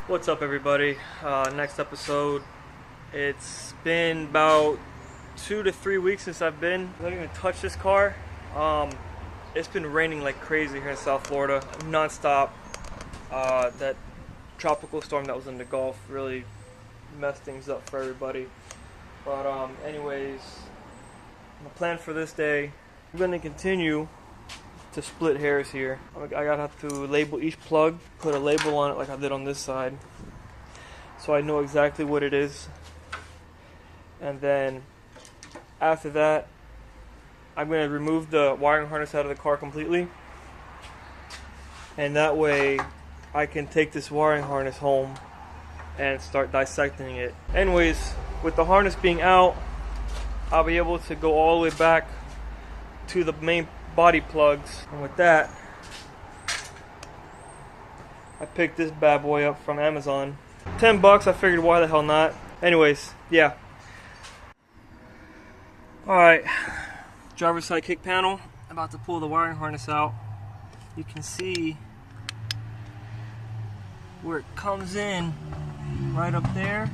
What's up, everybody? Next episode. It's been about 2 to 3 weeks since I haven't even touched this car. It's been raining like crazy here in South Florida, non-stop. That tropical storm that was in the Gulf really messed things up for everybody. But anyways, my plan for this day, I'm going to continue to split hairs here. I gotta have to label each plug, put a label on it like I did on this side, so I know exactly what it is. And then after that, I'm gonna remove the wiring harness out of the car completely, and that way I can take this wiring harness home and start dissecting it. Anyways, with the harness being out, I'll be able to go all the way back to the main body plugs, and with that, I picked this bad boy up from Amazon. $10, I figured why the hell not. Anyways, yeah. Alright, driver's side kick panel. I'm about to pull the wiring harness out. You can see where it comes in right up there,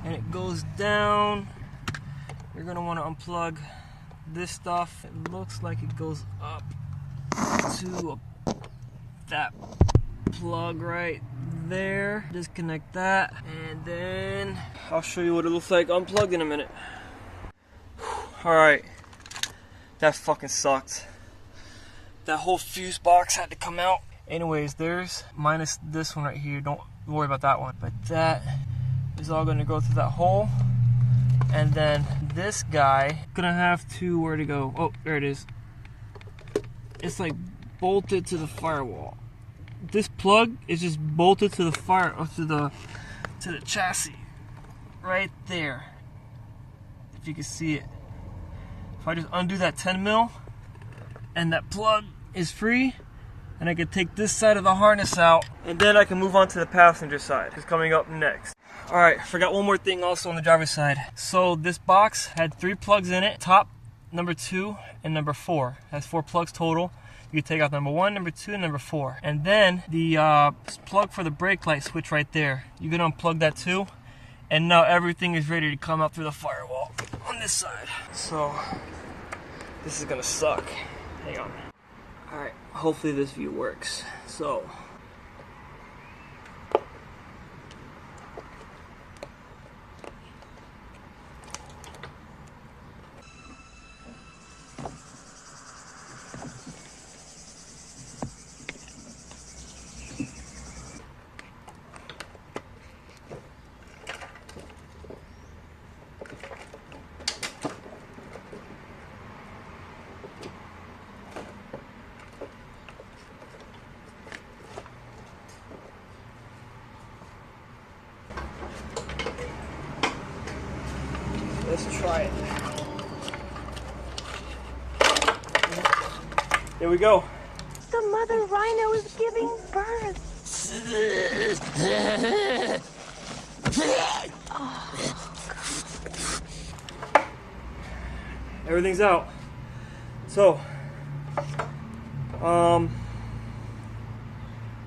and it goes down. You're gonna want to unplug this stuff. It looks like it goes up to that plug right there. Disconnect that, and then I'll show you what it looks like unplugged in a minute. Alright, that fucking sucked. That whole fuse box had to come out. Anyways, there's minus this one right here. Don't worry about that one, but that is all going to go through that hole. And then this guy, gonna have to, where to go? Oh, there it is. It's like bolted to the firewall. This plug is just bolted to the to the chassis, right there. If you can see it. If I just undo that 10 mil, and that plug is free, and I can take this side of the harness out, and then I can move on to the passenger side. It's coming up next. Alright, forgot one more thing also on the driver's side. So this box had 3 plugs in it. Top, number 2, and number 4. It has 4 plugs total. You can take out number 1, number 2, and number 4. And then the plug for the brake light switch right there. You're going to unplug that too. And now everything is ready to come out through the firewall on this side. So, this is going to suck. Hang on. Alright, hopefully this view works. So, let's try it. Here we go. The mother rhino is giving birth. Everything's out. So,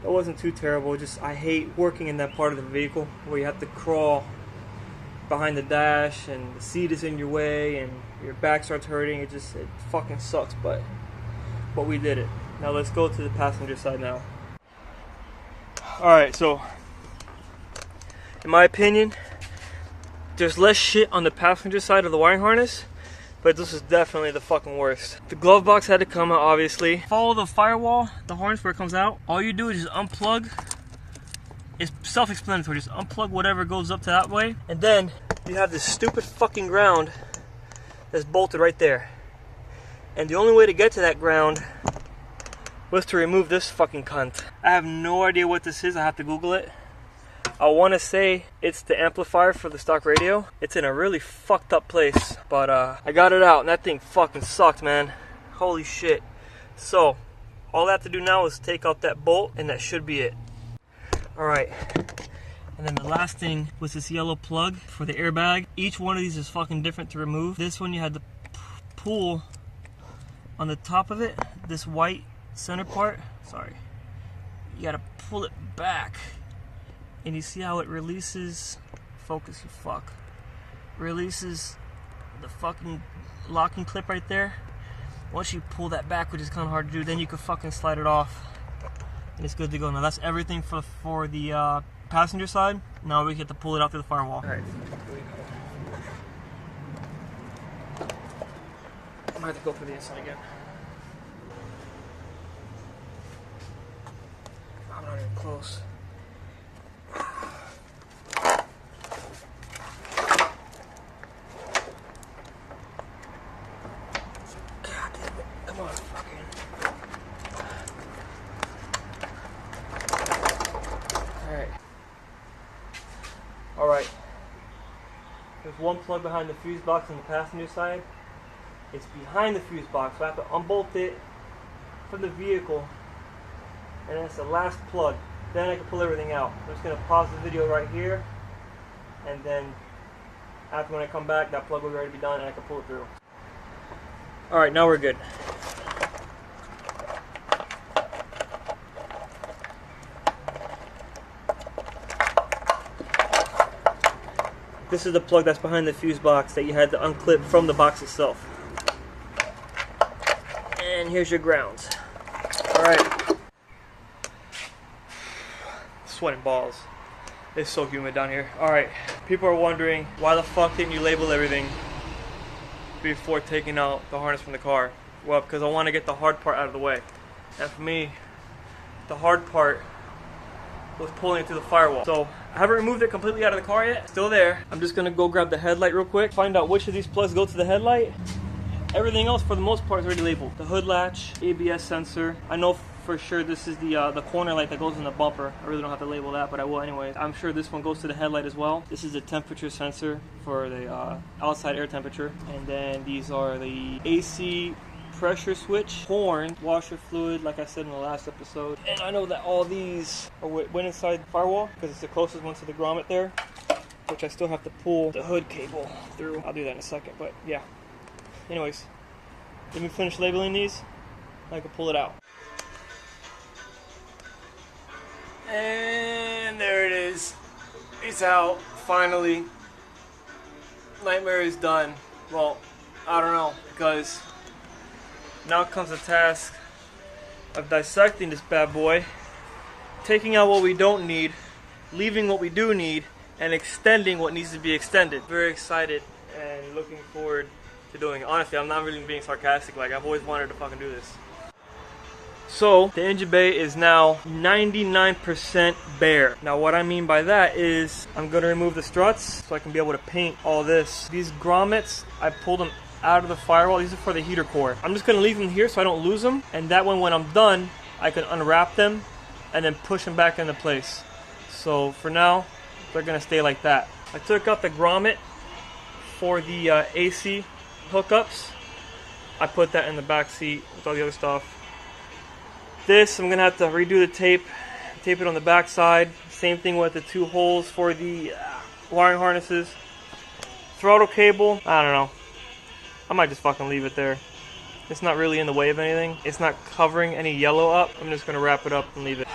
it wasn't too terrible. Just I hate working in that part of the vehicle where you have to crawl behind the dash and the seat is in your way and your back starts hurting. It fucking sucks, but we did it. Now let's go to the passenger side now. Alright, so in my opinion, there's less shit on the passenger side of the wiring harness, but this is definitely the fucking worst. The glove box had to come out, obviously. Follow the firewall, the harness where it comes out. All you do is just unplug. It's self-explanatory. Just unplug whatever goes up to that way, and then you have this stupid fucking ground that's bolted right there. And the only way to get to that ground was to remove this fucking cunt. I have no idea what this is. I have to Google it. I want to say it's the amplifier for the stock radio. It's in a really fucked up place, but I got it out, and that thing fucking sucked, man. Holy shit. So all I have to do now is take out that bolt, and that should be it. Alright, and then the last thing was this yellow plug for the airbag. Each one of these is fucking different to remove. This one you had to pull on the top of it, this white center part, sorry, you gotta pull it back And you see how it releases, focus you fuck, releases the fucking locking clip right there. Once you pull that back, which is kind of hard to do, then you can fucking slide it off. And it's good to go. Now that's everything for the passenger side. Now we get to pull it out through the firewall. Alright, here we go. I'm gonna have to go through the inside again. I'm not even close. God damn it. Come on, fucking. Alright. There's one plug behind the fuse box on the passenger side. It's behind the fuse box, so I have to unbolt it from the vehicle. And that's the last plug. Then I can pull everything out. I'm just going to pause the video right here. And then after when I come back, that plug will be ready to be done and I can pull it through. Alright, now we're good. This is the plug that's behind the fuse box that you had to unclip from the box itself. And here's your grounds. Alright. Sweating balls. It's so humid down here. Alright. People are wondering, why the fuck didn't you label everything before taking out the harness from the car? Well, because I want to get the hard part out of the way. And for me, the hard part was pulling it through the firewall. So I haven't removed it completely out of the car yet. Still there. I'm just gonna go grab the headlight real quick, find out which of these plugs go to the headlight. Everything else for the most part is already labeled. The hood latch, ABS sensor. I know for sure this is the corner light that goes in the bumper. I really don't have to label that, but I will anyway. I'm sure this one goes to the headlight as well. This is the temperature sensor for the outside air temperature. And then these are the AC pressure switch, horn, washer fluid, like I said in the last episode. And I know that all these went inside the firewall because it's the closest one to the grommet there, which I still have to pull the hood cable through. I'll do that in a second, but yeah. Anyways, let me finish labeling these. I can pull it out. And there it is. It's out, finally. Nightmare is done. Well, I don't know, because now comes the task of dissecting this bad boy, taking out what we don't need, leaving what we do need, and extending what needs to be extended. Very excited and looking forward to doing it. Honestly, I'm not really being sarcastic. Like, I've always wanted to fucking do this. So, the engine bay is now 99% bare. Now, what I mean by that is I'm going to remove the struts so I can be able to paint all this. These grommets, I pulled them out of the firewall. These are for the heater core. I'm just going to leave them here so I don't lose them. And that way, when I'm done, I can unwrap them and then push them back into place. So, for now, they're going to stay like that. I took out the grommet for the AC hookups. I put that in the back seat with all the other stuff. This, I'm going to have to redo the tape it on the back side. Same thing with the two holes for the wiring harnesses. Throttle cable, I don't know. I might just fucking leave it there. It's not really in the way of anything. It's not covering any yellow up. I'm just going to wrap it up and leave it.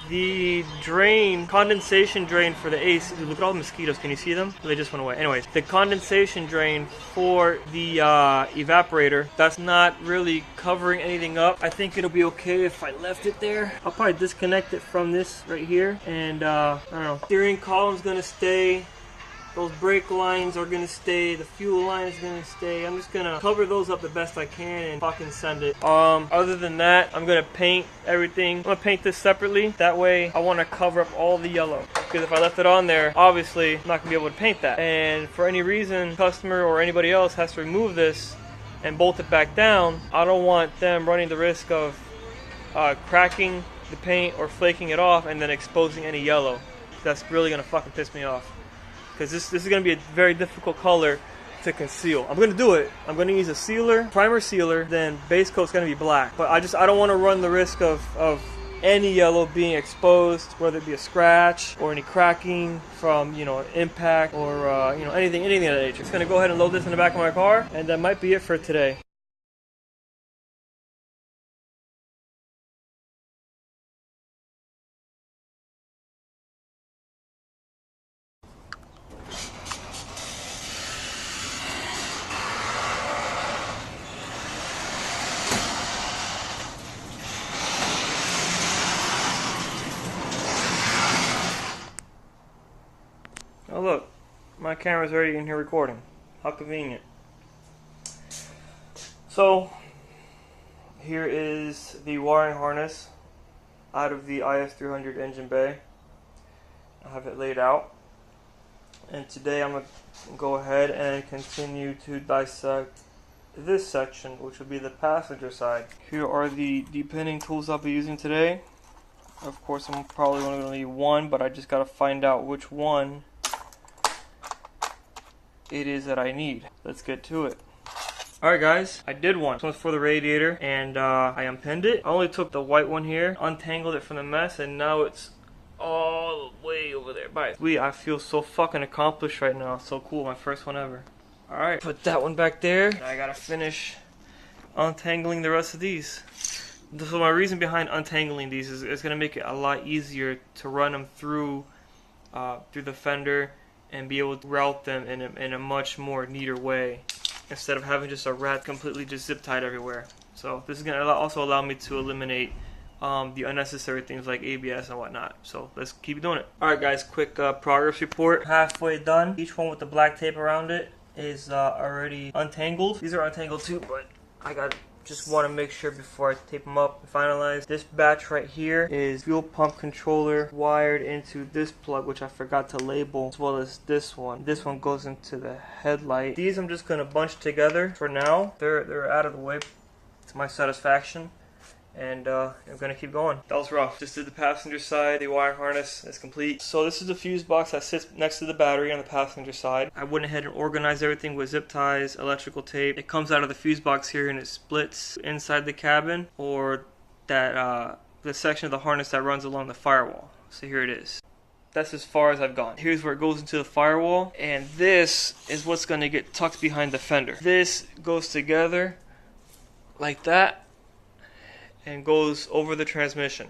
The drain, condensation drain for the AC, look at all the mosquitoes, can you see them? They just went away. Anyways, the condensation drain for the evaporator, that's not really covering anything up. I think it'll be okay if I left it there. I'll probably disconnect it from this right here. And I don't know, steering column's gonna stay. Those brake lines are gonna stay. The fuel line is gonna stay. I'm just gonna cover those up the best I can and fucking send it. Other than that, I'm gonna paint everything. I'm gonna paint this separately. That way, I want to cover up all the yellow. Because if I left it on there, obviously, I'm not gonna be able to paint that. And for any reason, customer or anybody else has to remove this and bolt it back down, I don't want them running the risk of cracking the paint or flaking it off and then exposing any yellow. That's really gonna fucking piss me off. Because this is going to be a very difficult color to conceal. I'm going to do it. I'm going to use a sealer, primer sealer, then base coat's going to be black. But I don't want to run the risk of any yellow being exposed, whether it be a scratch or any cracking from, impact or, anything of that nature. Just going to go ahead and load this in the back of my car, and that might be it for today. Oh look, my camera's already in here recording. How convenient. So, here is the wiring harness out of the IS300 engine bay. I have it laid out. And today I'm going to go ahead and continue to dissect this section, which will be the passenger side. Here are the depinning tools I'll be using today. Of course, I'm probably only going to need one, but I just got to find out which one it is that I need. Let's get to it. Alright guys, I did one. This one's for the radiator, and I unpinned it. I only took the white one here, untangled it from the mess, and now it's all the way over there. Bye. Sweet, I feel so fucking accomplished right now. So cool, my first one ever. Alright, put that one back there. I gotta finish untangling the rest of these. So my reason behind untangling these is it's gonna make it a lot easier to run them through the fender and be able to route them in a much more neater way, instead of having just a rat completely just zip tied everywhere. So this is gonna also allow me to eliminate the unnecessary things like ABS and whatnot. So let's keep doing it. Alright guys, quick progress report. Halfway done. Each one with the black tape around it is already untangled. These are untangled too, but I just want to make sure before I tape them up and finalize. This batch right here is fuel pump controller wired into this plug, which I forgot to label, as well as this one. This one goes into the headlight. These I'm just going to bunch together for now. They're out of the way to my satisfaction. And I'm going to keep going. That was rough. Just did the passenger side. The wire harness is complete. So this is the fuse box that sits next to the battery on the passenger side. I went ahead and organized everything with zip ties, electrical tape. It comes out of the fuse box here and it splits inside the cabin, or that the section of the harness that runs along the firewall. So here it is. That's as far as I've gone. Here's where it goes into the firewall, and this is what's going to get tucked behind the fender. This goes together like that and goes over the transmission.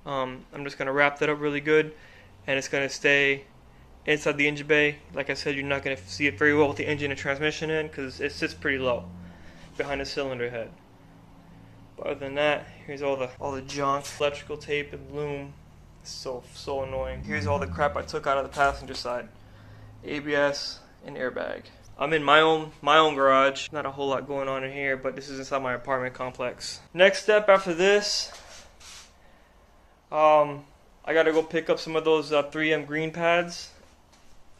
I'm just going to wrap that up really good, and it's going to stay inside the engine bay. Like I said, you're not going to see it very well with the engine and transmission in, because it sits pretty low behind the cylinder head. But other than that, here's all the junk, electrical tape and loom. It's so annoying. Here's all the crap I took out of the passenger side. ABS and airbag. I'm in my own garage. Not a whole lot going on in here, but this is inside my apartment complex. Next step after this, I gotta go pick up some of those 3M green pads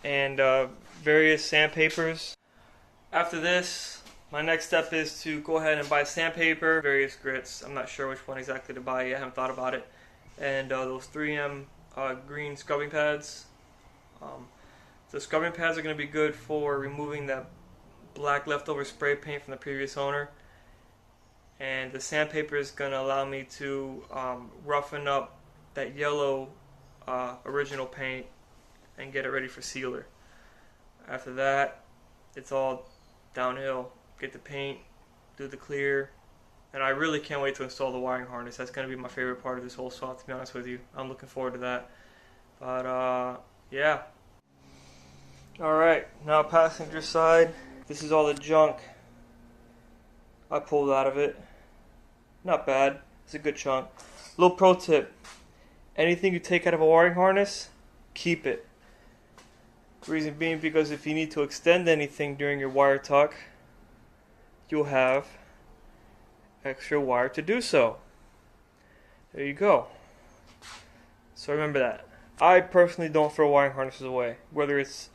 and various sandpapers. After this, my next step is to go ahead and buy sandpaper, various grits. I'm not sure which one exactly to buy yet. I haven't thought about it. And those 3M green scrubbing pads. The scrubbing pads are going to be good for removing that black leftover spray paint from the previous owner. And the sandpaper is going to allow me to roughen up that yellow original paint and get it ready for sealer. After that, it's all downhill. Get the paint, do the clear, and I really can't wait to install the wiring harness. That's going to be my favorite part of this whole swap, to be honest with you. I'm looking forward to that. But yeah. Alright, now passenger side. This is all the junk I pulled out of it. Not bad. It's a good chunk. Little pro tip. Anything you take out of a wiring harness, keep it. Reason being because if you need to extend anything during your wire tuck, you'll have extra wire to do so. There you go. So remember that. I personally don't throw wiring harnesses away. Whether it's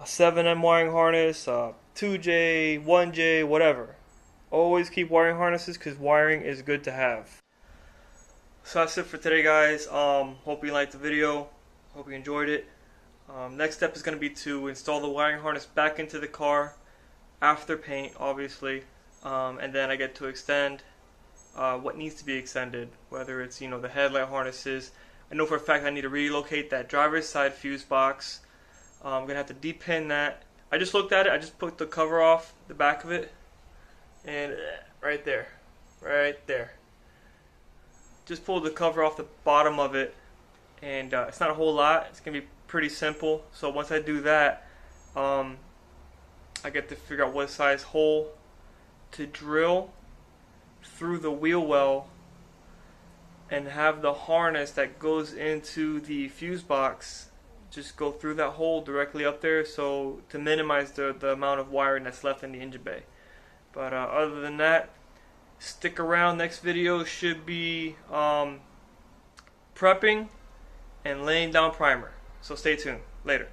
a 7M wiring harness, a 2J, 1J, whatever. Always keep wiring harnesses because wiring is good to have. So that's it for today, guys. Hope you liked the video. Hope you enjoyed it. Next step is going to be to install the wiring harness back into the car after paint, obviously. And then I get to extend what needs to be extended, whether it's the headlight harnesses. I know for a fact I need to relocate that driver's side fuse box. I'm gonna have to depin that. I just looked at it. I just put the cover off the back of it, and right there. Just pulled the cover off the bottom of it, and it's not a whole lot. It's gonna be pretty simple. So once I do that, I get to figure out what size hole to drill through the wheel well and have the harness that goes into the fuse box just go through that hole directly up there, so to minimize the amount of wiring that's left in the engine bay. But other than that, stick around. Next video should be prepping and laying down primer. So stay tuned. Later.